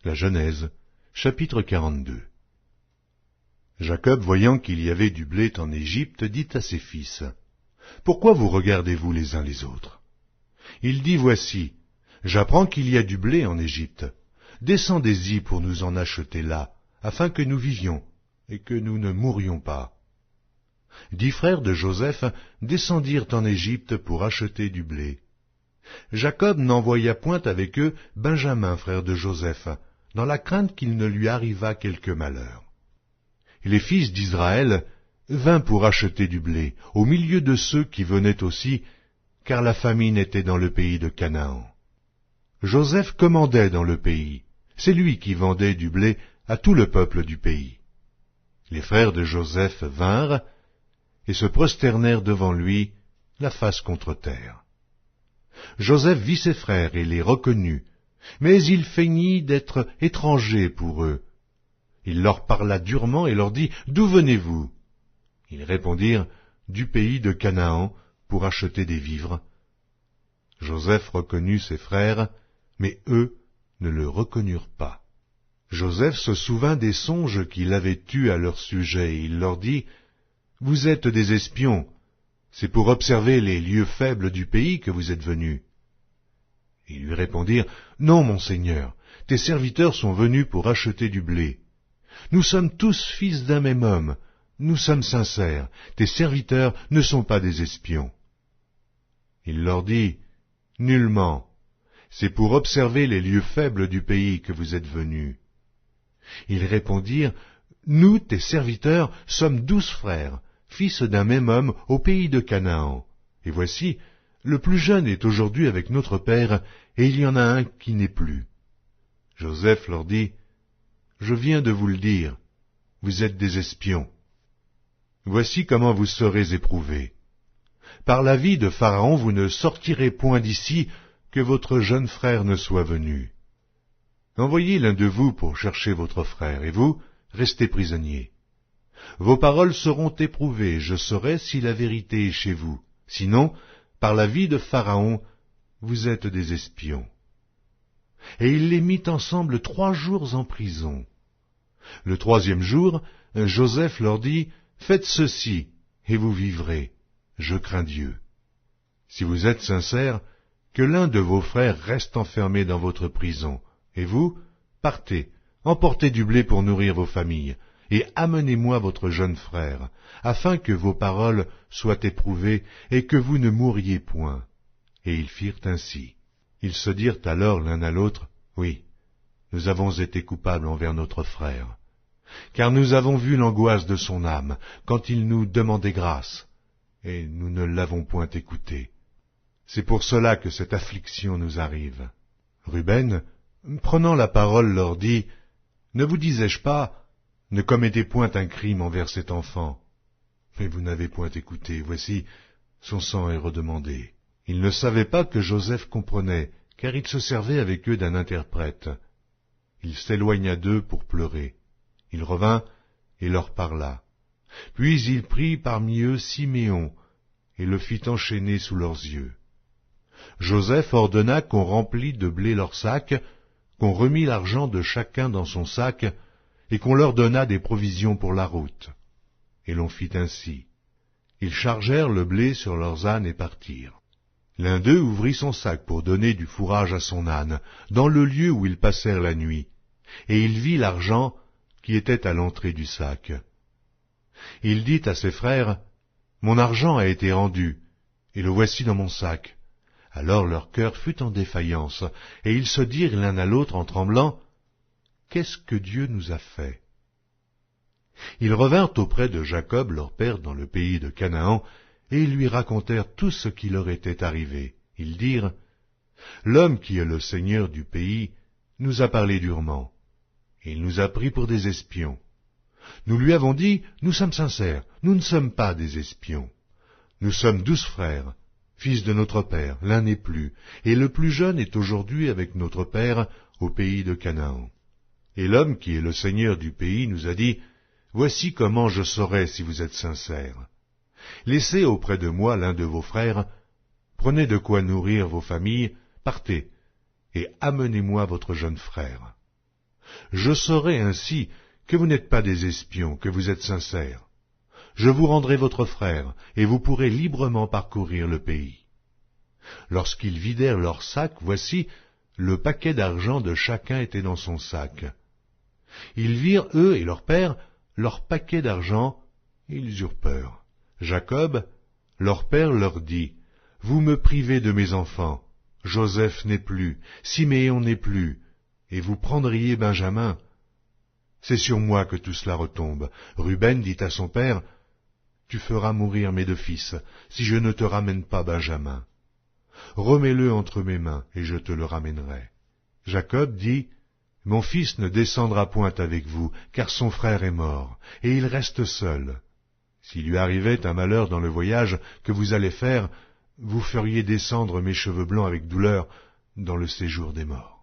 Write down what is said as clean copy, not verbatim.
La Genèse, chapitre 42. Jacob, voyant qu'il y avait du blé en Égypte, dit à ses fils, « Pourquoi vous regardez-vous les uns les autres ?» Il dit, « Voici, j'apprends qu'il y a du blé en Égypte. Descendez-y pour nous en acheter là, afin que nous vivions, et que nous ne mourions pas. » 10 frères de Joseph descendirent en Égypte pour acheter du blé. Jacob n'envoya point avec eux Benjamin, frère de Joseph, dans la crainte qu'il ne lui arrivât quelque malheur. Et les fils d'Israël vinrent pour acheter du blé, au milieu de ceux qui venaient aussi, car la famine était dans le pays de Canaan. Joseph commandait dans le pays, c'est lui qui vendait du blé à tout le peuple du pays. Les frères de Joseph vinrent, et se prosternèrent devant lui, la face contre terre. Joseph vit ses frères et les reconnut, mais il feignit d'être étranger pour eux. Il leur parla durement et leur dit, « D'où venez-vous » Ils répondirent, « Du pays de Canaan, pour acheter des vivres. » Joseph reconnut ses frères, mais eux ne le reconnurent pas. Joseph se souvint des songes qu'il avait eus à leur sujet, et il leur dit, « Vous êtes des espions, c'est pour observer les lieux faibles du pays que vous êtes venus. » Ils lui répondirent, « Non, mon Seigneur, tes serviteurs sont venus pour acheter du blé. Nous sommes tous fils d'un même homme, nous sommes sincères, tes serviteurs ne sont pas des espions. » Il leur dit, « Nullement, c'est pour observer les lieux faibles du pays que vous êtes venus. » Ils répondirent, « Nous, tes serviteurs, sommes 12 frères, fils d'un même homme au pays de Canaan. Et voici, le plus jeune est aujourd'hui avec notre père, et il y en a un qui n'est plus. » Joseph leur dit, « Je viens de vous le dire, vous êtes des espions. Voici comment vous serez éprouvés. Par la vie de Pharaon, vous ne sortirez point d'ici, que votre jeune frère ne soit venu. Envoyez l'un de vous pour chercher votre frère, et vous, restez prisonniers. Vos paroles seront éprouvées, je saurai si la vérité est chez vous. Sinon, par la vie de Pharaon, vous êtes des espions. » Et il les mit ensemble 3 jours en prison. Le 3e jour, Joseph leur dit, « Faites ceci, et vous vivrez. Je crains Dieu. Si vous êtes sincères, que l'un de vos frères reste enfermé dans votre prison, et vous, partez, emportez du blé pour nourrir vos familles, et amenez-moi votre jeune frère, afin que vos paroles soient éprouvées, et que vous ne mouriez point. » Et ils firent ainsi. Ils se dirent alors l'un à l'autre, « Oui, nous avons été coupables envers notre frère, car nous avons vu l'angoisse de son âme, quand il nous demandait grâce, et nous ne l'avons point écouté. C'est pour cela que cette affliction nous arrive. » Ruben, prenant la parole, leur dit, « Ne vous disais-je pas, ne commettez point un crime envers cet enfant. Mais vous n'avez point écouté, voici, son sang est redemandé. » Ils ne savaient pas que Joseph comprenait, car il se servait avec eux d'un interprète. Il s'éloigna d'eux pour pleurer. Il revint et leur parla. Puis il prit parmi eux Siméon, et le fit enchaîner sous leurs yeux. Joseph ordonna qu'on remplît de blé leurs sacs, qu'on remît l'argent de chacun dans son sac, et qu'on leur donna des provisions pour la route. Et l'on fit ainsi. Ils chargèrent le blé sur leurs ânes et partirent. L'un d'eux ouvrit son sac pour donner du fourrage à son âne, dans le lieu où ils passèrent la nuit, et il vit l'argent qui était à l'entrée du sac. Il dit à ses frères, « Mon argent a été rendu, et le voici dans mon sac. » Alors leur cœur fut en défaillance, et ils se dirent l'un à l'autre en tremblant, « Qu'est-ce que Dieu nous a fait ?» Ils revinrent auprès de Jacob, leur père, dans le pays de Canaan, et ils lui racontèrent tout ce qui leur était arrivé. Ils dirent, « L'homme qui est le seigneur du pays nous a parlé durement, et il nous a pris pour des espions. Nous lui avons dit, nous sommes sincères, nous ne sommes pas des espions. Nous sommes 12 frères, fils de notre père, l'un n'est plus, et le plus jeune est aujourd'hui avec notre père au pays de Canaan. Et l'homme qui est le seigneur du pays nous a dit, « Voici comment je saurai si vous êtes sincères. Laissez auprès de moi l'un de vos frères, prenez de quoi nourrir vos familles, partez, et amenez-moi votre jeune frère. Je saurai ainsi que vous n'êtes pas des espions, que vous êtes sincères. Je vous rendrai votre frère, et vous pourrez librement parcourir le pays. » Lorsqu'ils vidèrent leurs sacs, voici, le paquet d'argent de chacun était dans son sac. Ils virent, eux et leur père, leur paquet d'argent, et ils eurent peur. Jacob, leur père, leur dit, « Vous me privez de mes enfants. Joseph n'est plus, Siméon n'est plus, et vous prendriez Benjamin. C'est sur moi que tout cela retombe. » Ruben dit à son père, « Tu feras mourir mes 2 fils, si je ne te ramène pas Benjamin. Remets-le entre mes mains, et je te le ramènerai. » Jacob dit, « Mon fils ne descendra point avec vous, car son frère est mort, et il reste seul. S'il lui arrivait un malheur dans le voyage que vous allez faire, vous feriez descendre mes cheveux blancs avec douleur dans le séjour des morts. »